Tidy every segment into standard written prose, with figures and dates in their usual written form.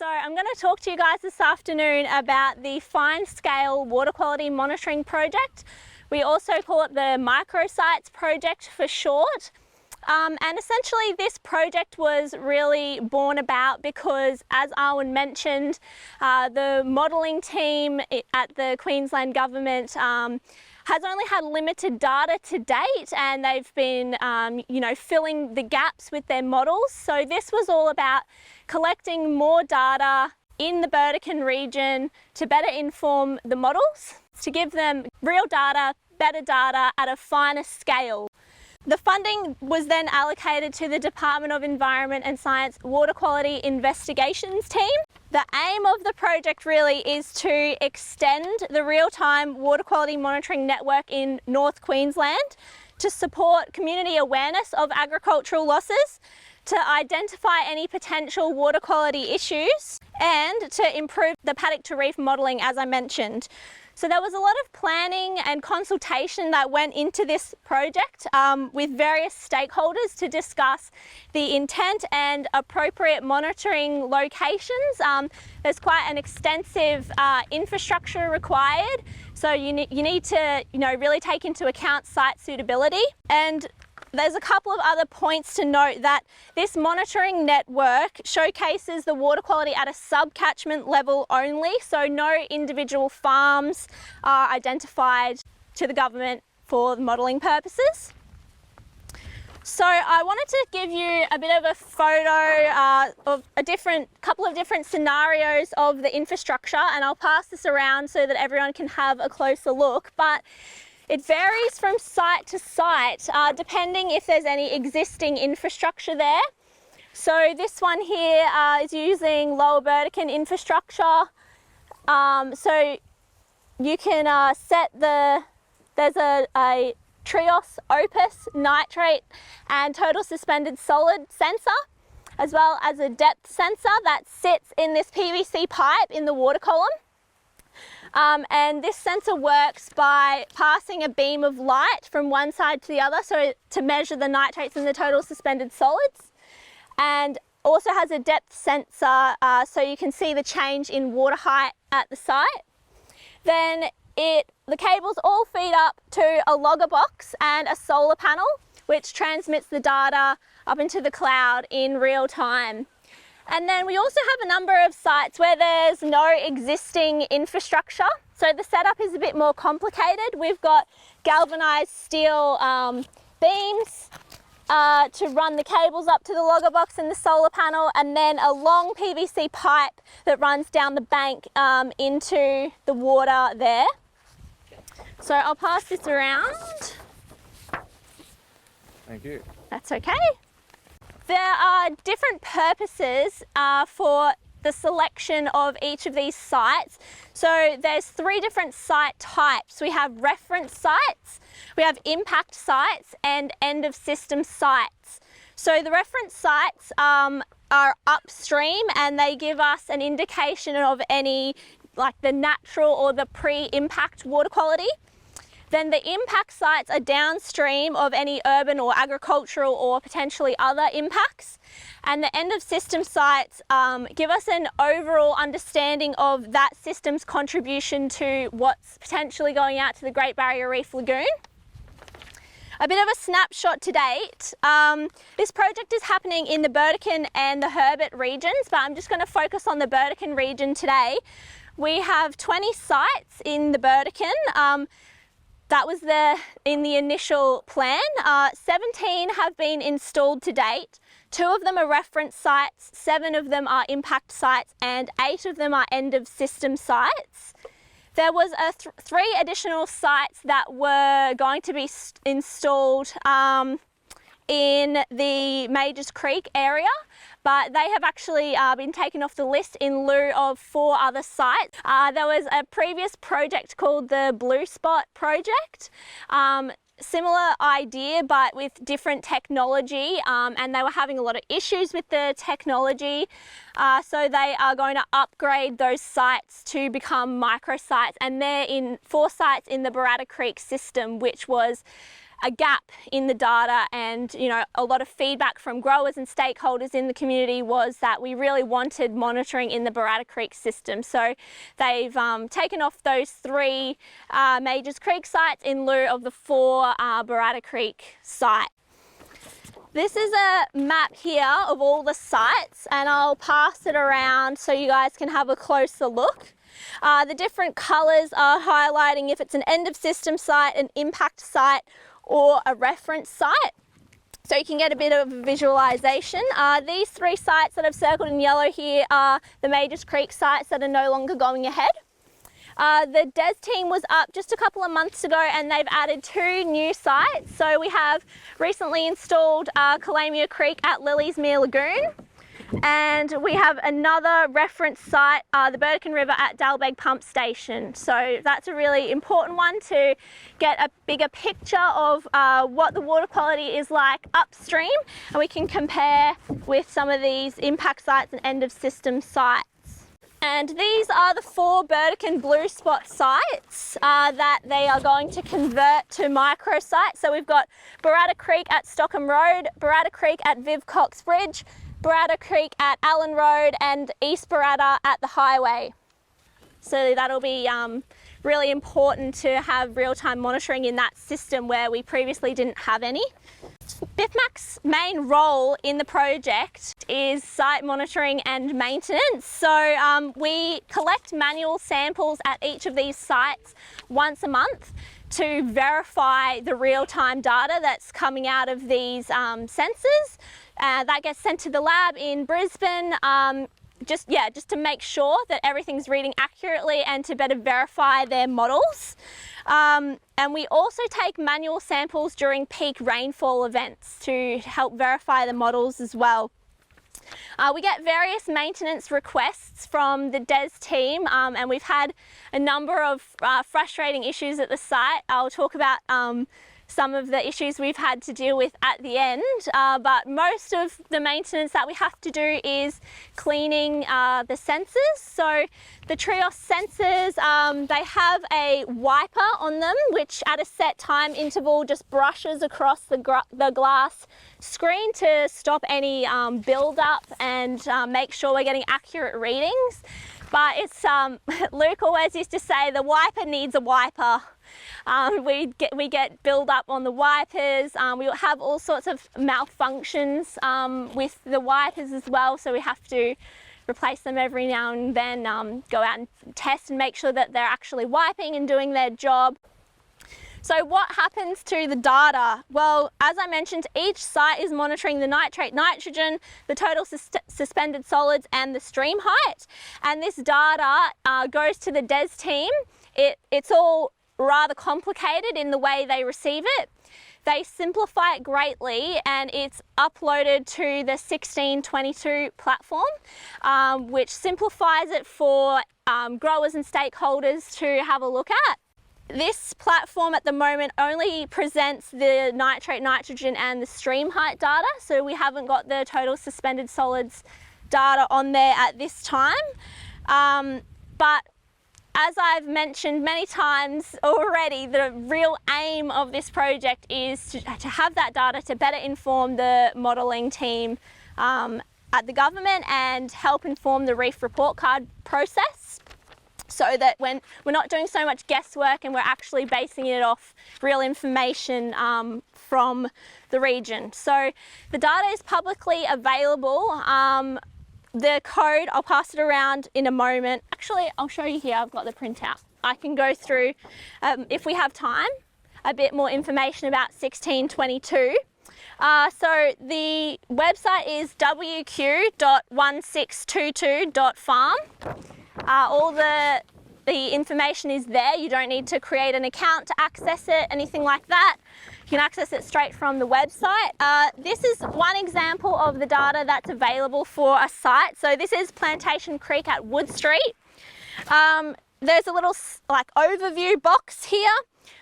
So I'm going to talk to you guys this afternoon about the fine scale water quality monitoring project. We also call it the microsites project for short. And essentially this project was really born about because, as Arwen mentioned, the modelling team at the Queensland government has only had limited data to date, and they've been filling the gaps with their models. So this was all about collecting more data in the Burdekin region to better inform the models, to give them real data, better data at a finer scale. The funding was then allocated to the Department of Environment and Science Water Quality Investigations team. The aim of the project really is to extend the real-time water quality monitoring network in North Queensland to support community awareness of agricultural losses, to identify any potential water quality issues, and to improve the paddock to reef modelling, as I mentioned. So there was a lot of planning and consultation that went into this project with various stakeholders to discuss the intent and appropriate monitoring locations. There's quite an extensive infrastructure required, so you need to really take into account site suitability. And there's a couple of other points to note: that this monitoring network showcases the water quality at a sub-catchment level only, so no individual farms are identified to the government for modelling purposes. So I wanted to give you a bit of a photo of a couple of different scenarios of the infrastructure, and I'll pass this around so that everyone can have a closer look. But it varies from site to site, depending if there's any existing infrastructure there. So this one here is using Lower Burdekin infrastructure. So you can set there's a Trios Opus nitrate and total suspended solid sensor, as well as a depth sensor that sits in this PVC pipe in the water column. And this sensor works by passing a beam of light from one side to the other, so to measure the nitrates and the total suspended solids, and also has a depth sensor so you can see the change in water height at the site. Then the cables all feed up to a logger box and a solar panel, which transmits the data up into the cloud in real time. And then we also have a number of sites where there's no existing infrastructure. So the setup is a bit more complicated. We've got galvanized steel beams to run the cables up to the logger box and the solar panel, and then a long PVC pipe that runs down the bank into the water there. So I'll pass this around. Thank you. That's okay. There are different purposes for the selection of each of these sites. So there's 3 different site types. We have reference sites, we have impact sites, and end of system sites. So the reference sites are upstream, and they give us an indication of any, like the natural or the pre-impact water quality. Then the impact sites are downstream of any urban or agricultural or potentially other impacts. And the end of system sites give us an overall understanding of that system's contribution to what's potentially going out to the Great Barrier Reef Lagoon. A bit of a snapshot to date. This project is happening in the Burdekin and the Herbert regions, but I'm just going to focus on the Burdekin region today. We have 20 sites in the Burdekin. That was in the initial plan. 17 have been installed to date. 2 of them are reference sites, 7 of them are impact sites, and 8 of them are end of system sites. There was 3 additional sites that were going to be installed in the Majors Creek area, but they have actually been taken off the list in lieu of 4 other sites. There was a previous project called the Blue Spot project. Similar idea, but with different technology, and they were having a lot of issues with the technology, so they are going to upgrade those sites to become microsites, and they're in 4 sites in the Burdekin Creek system, which was a gap in the data, and a lot of feedback from growers and stakeholders in the community was that we really wanted monitoring in the Burdekin Creek system. So they've taken off those 3 Majors Creek sites in lieu of the 4 Burdekin Creek sites. This is a map here of all the sites, and I'll pass it around so you guys can have a closer look. The different colours are highlighting if it's an end of system site, an impact site, or a reference site. So you can get a bit of visualisation. These 3 sites that I've circled in yellow here are the Majors Creek sites that are no longer going ahead. The DES team was up just a couple of months ago, and they've added 2 new sites. So we have recently installed Calamia Creek at Lily's Mere Lagoon, and we have another reference site, the Burdekin River at Dalbeg Pump Station. So that's a really important one to get a bigger picture of what the water quality is like upstream, and we can compare with some of these impact sites and end of system sites. And these are the 4 Burdekin Blue Spot sites that they are going to convert to micro sites. So we've got Burdekin Creek at Stockham Road, Burdekin Creek at Viv Cox Bridge, Burdekin Creek at Allen Road, and East Burdekin at the highway. So that'll be really important to have real-time monitoring in that system where we previously didn't have any. BIFFMAC's main role in the project is site monitoring and maintenance. So we collect manual samples at each of these sites once a month to verify the real-time data that's coming out of these sensors. That gets sent to the lab in Brisbane, just to make sure that everything's reading accurately and to better verify their models. And we also take manual samples during peak rainfall events to help verify the models as well. We get various maintenance requests from the DES team, and we've had a number of frustrating issues at the site. I'll talk about some of the issues we've had to deal with at the end, but most of the maintenance that we have to do is cleaning the sensors. So the Trios sensors, they have a wiper on them, which at a set time interval just brushes across the glass screen to stop any build-up and make sure we're getting accurate readings. But it's, Luke always used to say, the wiper needs a wiper. We get build up on the wipers. We have all sorts of malfunctions with the wipers as well, so we have to replace them every now and then, go out and test and make sure that they're actually wiping and doing their job. So what happens to the data? Well, as I mentioned, each site is monitoring the nitrate, nitrogen, the total suspended solids, and the stream height. And this data goes to the DES team. It's all rather complicated in the way they receive it. They simplify it greatly, and it's uploaded to the 1622 platform, which simplifies it for growers and stakeholders to have a look at. This platform at the moment only presents the nitrate, nitrogen, and the stream height data, so we haven't got the total suspended solids data on there at this time. But as I've mentioned many times already, the real aim of this project is to have that data to better inform the modelling team at the government and help inform the reef report card process, so that when we're not doing so much guesswork and we're actually basing it off real information from the region. So the data is publicly available. The code, I'll pass it around in a moment. Actually, I'll show you here, I've got the printout. I can go through, if we have time, a bit more information about 1622. So the website is wq.1622.farm. All the information is there. You don't need to create an account to access it, anything like that. You can access it straight from the website. This is one example of the data that's available for a site. So this is Plantation Creek at Wood Street. There's a little overview box here,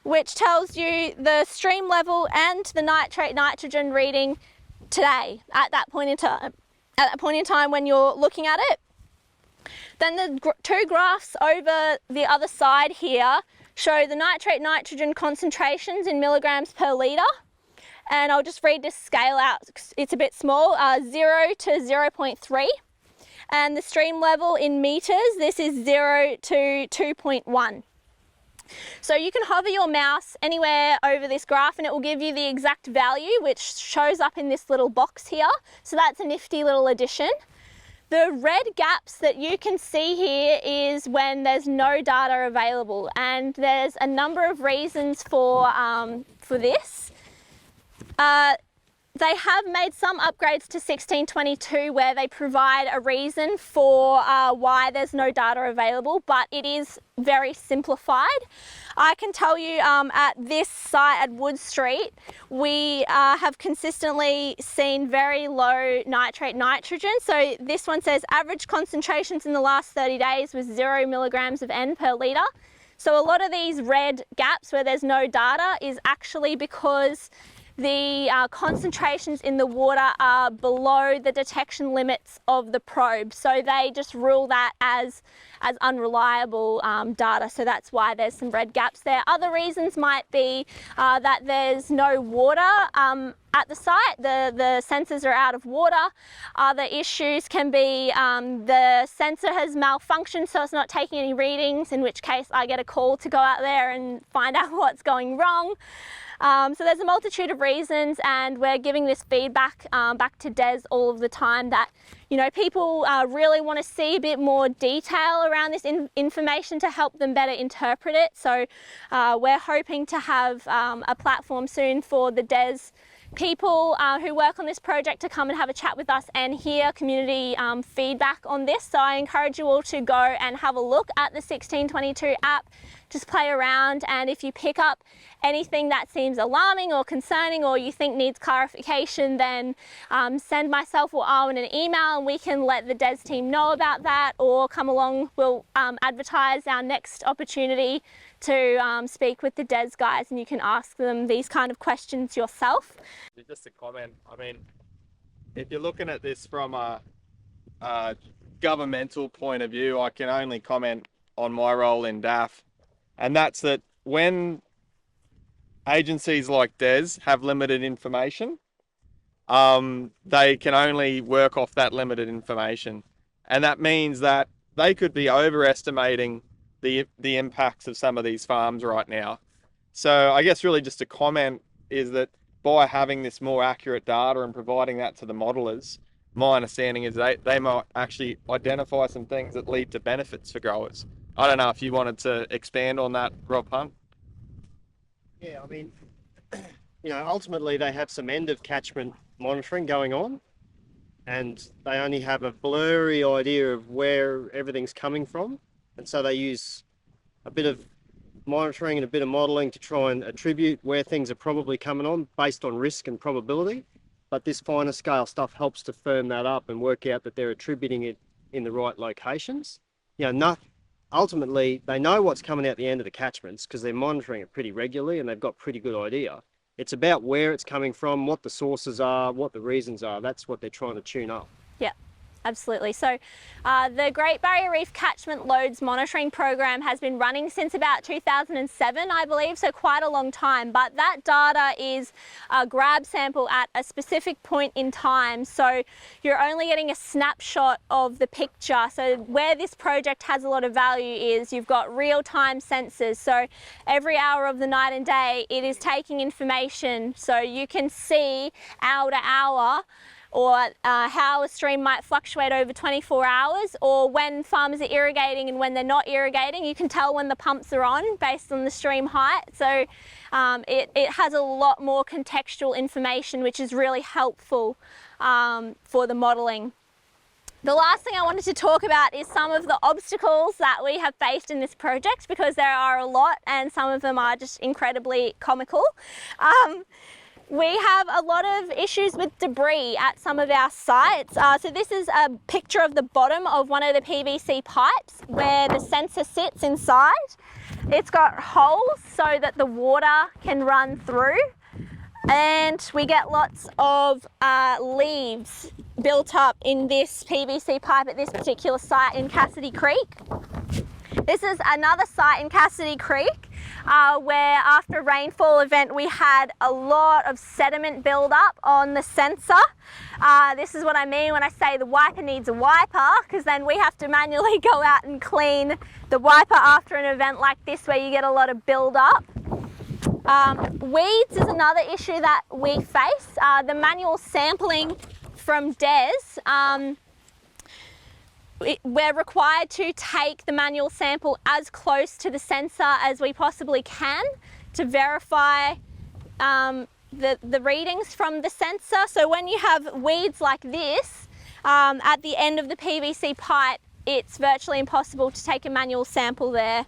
which tells you the stream level and the nitrate nitrogen reading today at that point in time. At that point in time when you're looking at it. Then the 2 graphs over the other side here show the nitrate nitrogen concentrations in milligrams per litre. And I'll just read this scale out, it's a bit small, 0 to 0.3. And the stream level in metres, this is 0 to 2.1. So you can hover your mouse anywhere over this graph and it will give you the exact value, which shows up in this little box here. So that's a nifty little addition. The red gaps that you can see here is when there's no data available, and there's a number of reasons for this. They have made some upgrades to 1622 where they provide a reason for why there's no data available, but it is very simplified. I can tell you at this site at Wood Street, we have consistently seen very low nitrate nitrogen. So this one says average concentrations in the last 30 days was 0 milligrams of N per litre. So a lot of these red gaps where there's no data is actually because the concentrations in the water are below the detection limits of the probe. So they just rule that as unreliable data. So that's why there's some red gaps there. Other reasons might be that there's no water at the site. The sensors are out of water. Other issues can be the sensor has malfunctioned, so it's not taking any readings, in which case I get a call to go out there and find out what's going wrong. So there's a multitude of reasons, and we're giving this feedback back to Des all of the time that, you know, people really want to see a bit more detail around this information to help them better interpret it. So we're hoping to have a platform soon for the Des people who work on this project to come and have a chat with us and hear community feedback on this. So I encourage you all to go and have a look at the 1622 app. Just play around, and if you pick up anything that seems alarming or concerning or you think needs clarification, then send myself or Arwen an email and we can let the Des team know about that, or come along, we'll advertise our next opportunity to speak with the Des guys and you can ask them these kind of questions yourself. Just a comment, I mean, if you're looking at this from a governmental point of view, I can only comment on my role in DAF. And that's that when agencies like DES have limited information, they can only work off that limited information. And that means that they could be overestimating the impacts of some of these farms right now. So I guess really just a comment is that by having this more accurate data and providing that to the modelers, my understanding is they might actually identify some things that lead to benefits for growers. I don't know if you wanted to expand on that, Rob Hunt. Yeah, I mean, you know, ultimately they have some end of catchment monitoring going on, and they only have a blurry idea of where everything's coming from. And so they use a bit of monitoring and a bit of modelling to try and attribute where things are probably coming on based on risk and probability. But this finer scale stuff helps to firm that up and work out that they're attributing it in the right locations. You know, ultimately, they know what's coming out the end of the catchments because they're monitoring it pretty regularly and they've got pretty good idea. It's about where it's coming from, what the sources are, what the reasons are. That's what they're trying to tune up. Yeah. Absolutely. So the Great Barrier Reef Catchment Loads Monitoring Program has been running since about 2007, I believe, so quite a long time. But that data is a grab sample at a specific point in time. So you're only getting a snapshot of the picture. So where this project has a lot of value is you've got real-time sensors. So every hour of the night and day, it is taking information. So you can see hour to hour, or how a stream might fluctuate over 24 hours, or when farmers are irrigating and when they're not irrigating. You can tell when the pumps are on based on the stream height. So it has a lot more contextual information, which is really helpful for the modelling. The last thing I wanted to talk about is some of the obstacles that we have faced in this project, because there are a lot and some of them are just incredibly comical. We have a lot of issues with debris at some of our sites. So this is a picture of the bottom of one of the PVC pipes where the sensor sits inside. It's got holes so that the water can run through, and we get lots of leaves built up in this PVC pipe at this particular site in Cassidy Creek. This is another site in Cassidy Creek where after a rainfall event we had a lot of sediment build-up on the sensor. This is what I mean when I say the wiper needs a wiper, because then we have to manually go out and clean the wiper after an event like this where you get a lot of build-up. Weeds is another issue that we face. The manual sampling from DES, we're required to take the manual sample as close to the sensor as we possibly can to verify the readings from the sensor. So when you have weeds like this at the end of the PVC pipe, it's virtually impossible to take a manual sample there.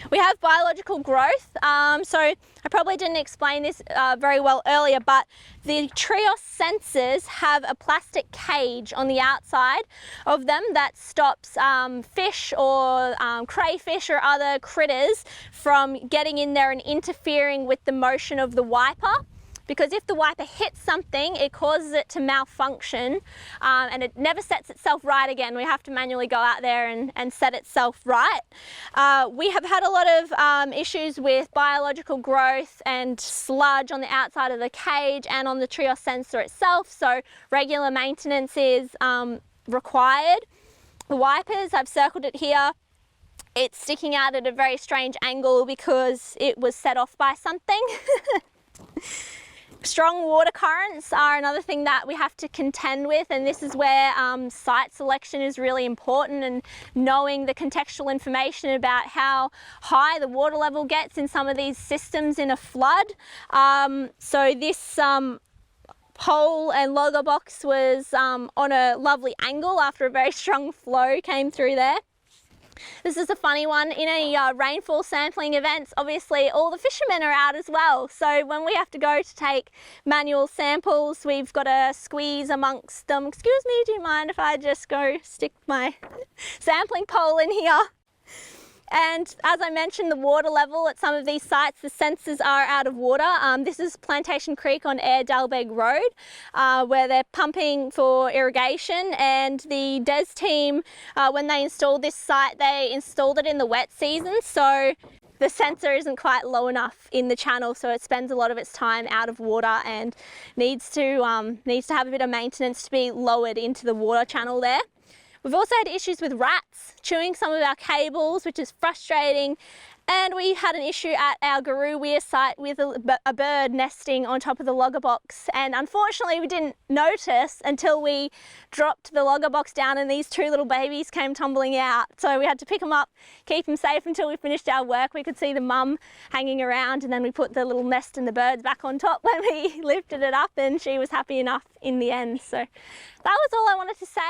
We have biological growth, so I probably didn't explain this very well earlier, but the Trios sensors have a plastic cage on the outside of them that stops fish or crayfish or other critters from getting in there and interfering with the motion of the wiper. Because if the wiper hits something, it causes it to malfunction and it never sets itself right again. We have to manually go out there and set itself right. We have had a lot of issues with biological growth and sludge on the outside of the cage and on the Trios sensor itself, so regular maintenance is required. The wipers, I've circled it here. It's sticking out at a very strange angle because it was set off by something. Strong water currents are another thing that we have to contend with, and this is where site selection is really important, and knowing the contextual information about how high the water level gets in some of these systems in a flood. So this pole and logger box was on a lovely angle after a very strong flow came through there. This is a funny one. In any rainfall sampling events, obviously all the fishermen are out as well. So when we have to go to take manual samples, we've got to squeeze amongst them. Excuse me, do you mind if I just go stick my sampling pole in here? And as I mentioned, the water level at some of these sites, the sensors are out of water. This is Plantation Creek on Air Dalbeg Road, where they're pumping for irrigation, and the DES team, when they installed this site, they installed it in the wet season, so the sensor isn't quite low enough in the channel, so it spends a lot of its time out of water and needs to have a bit of maintenance to be lowered into the water channel there. We've also had issues with rats chewing some of our cables, which is frustrating. And we had an issue at our Garoo Weir site with a bird nesting on top of the logger box. And unfortunately, we didn't notice until we dropped the logger box down and these two little babies came tumbling out. So we had to pick them up, keep them safe until we finished our work. We could see the mum hanging around, and then we put the little nest and the birds back on top when we lifted it up, and she was happy enough in the end. So that was all I wanted to say.